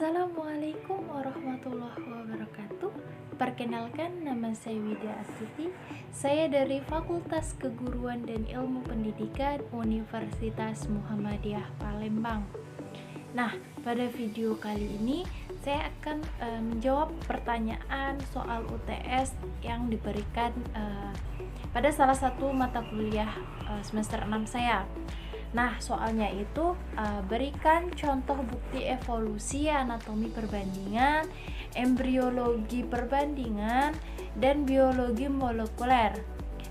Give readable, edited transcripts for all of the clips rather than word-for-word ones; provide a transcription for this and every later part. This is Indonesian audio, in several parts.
Assalamualaikum warahmatullahi wabarakatuh. Perkenalkan, nama saya Widya Astuti. Saya dari Fakultas Keguruan dan Ilmu Pendidikan Universitas Muhammadiyah Palembang. Nah, pada video kali ini saya akan menjawab pertanyaan soal UTS yang diberikan pada salah satu mata kuliah semester 6 saya. Nah, soalnya itu berikan contoh bukti evolusi anatomi perbandingan, embriologi perbandingan, dan biologi molekuler.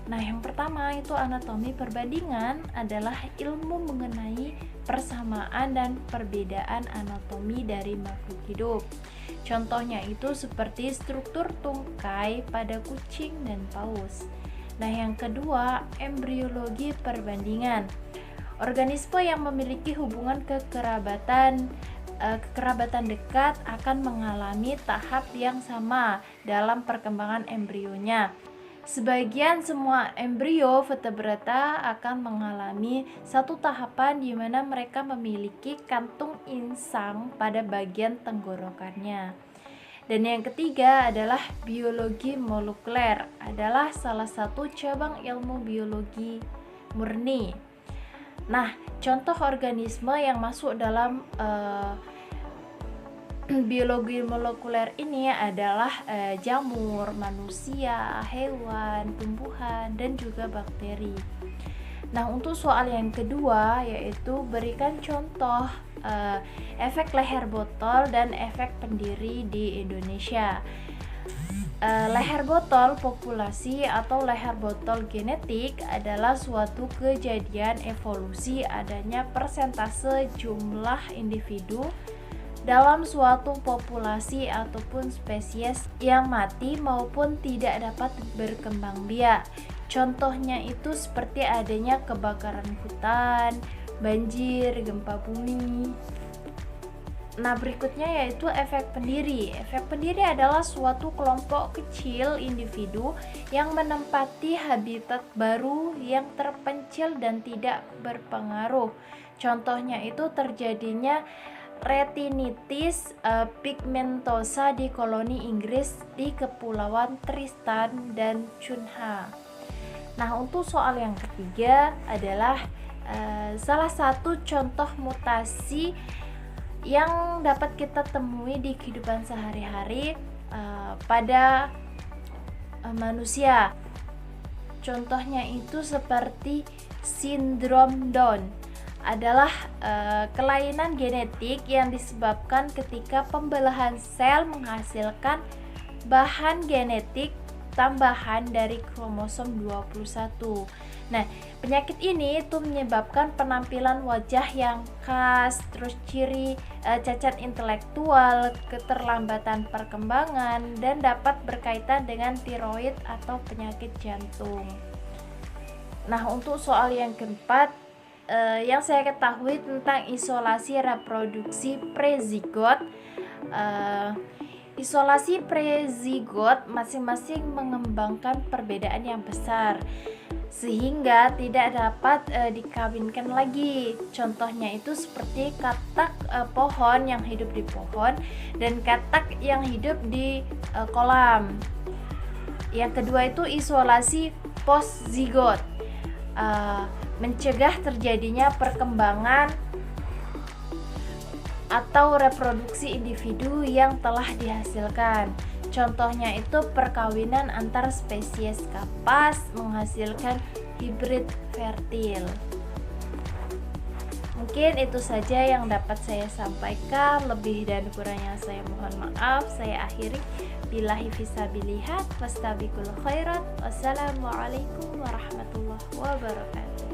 Nah, yang pertama itu anatomi perbandingan adalah ilmu mengenai persamaan dan perbedaan anatomi dari makhluk hidup. Contohnya itu seperti struktur tungkai pada kucing dan paus. Nah, yang kedua, embriologi perbandingan. Organisme yang memiliki hubungan kekerabatan dekat akan mengalami tahap yang sama dalam perkembangan embrionya. Sebagian semua embrio vertebrata akan mengalami satu tahapan di mana mereka memiliki kantung insang pada bagian tenggorokannya. Dan yang ketiga adalah biologi molekuler, adalah salah satu cabang ilmu biologi murni. Nah, contoh organisme yang masuk dalam biologi molekuler ini adalah jamur, manusia, hewan, tumbuhan, dan juga bakteri. Nah, untuk soal yang kedua yaitu berikan contoh efek leher botol dan efek pendiri di Indonesia. Leher botol populasi atau leher botol genetik adalah suatu kejadian evolusi adanya persentase jumlah individu dalam suatu populasi ataupun spesies yang mati maupun tidak dapat berkembang biak. Contohnya itu seperti adanya kebakaran hutan, banjir, gempa bumi. Nah, berikutnya yaitu efek pendiri. Efek pendiri adalah suatu kelompok kecil individu yang menempati habitat baru yang terpencil dan tidak berpengaruh. Contohnya itu terjadinya retinitis pigmentosa di koloni Inggris di Kepulauan Tristan dan Cunha. Nah, untuk soal yang ketiga adalah salah satu contoh mutasi yang dapat kita temui di kehidupan sehari-hari pada manusia. Contohnya itu seperti sindrom Down, adalah kelainan genetik yang disebabkan ketika pembelahan sel menghasilkan bahan genetik tambahan dari kromosom 21. Nah, penyakit ini itu menyebabkan penampilan wajah yang khas, terus ciri cacat intelektual, keterlambatan perkembangan, dan dapat berkaitan dengan tiroid atau penyakit jantung. Nah, untuk soal yang keempat, yang saya ketahui tentang isolasi reproduksi prezigot. Isolasi prezigot masing-masing mengembangkan perbedaan yang besar sehingga tidak dapat dikawinkan lagi. Contohnya itu seperti katak pohon yang hidup di pohon dan katak yang hidup di kolam. Yang kedua itu isolasi postzigot, mencegah terjadinya perkembangan atau reproduksi individu yang telah dihasilkan. Contohnya itu perkawinan antar spesies kapas menghasilkan hibrid fertil. Mungkin itu saja yang dapat saya sampaikan. Lebih dan kurangnya saya mohon maaf. Saya akhiri. Billahi fisabilillah wastabiqul khairat. Wassalamualaikum warahmatullahi wabarakatuh.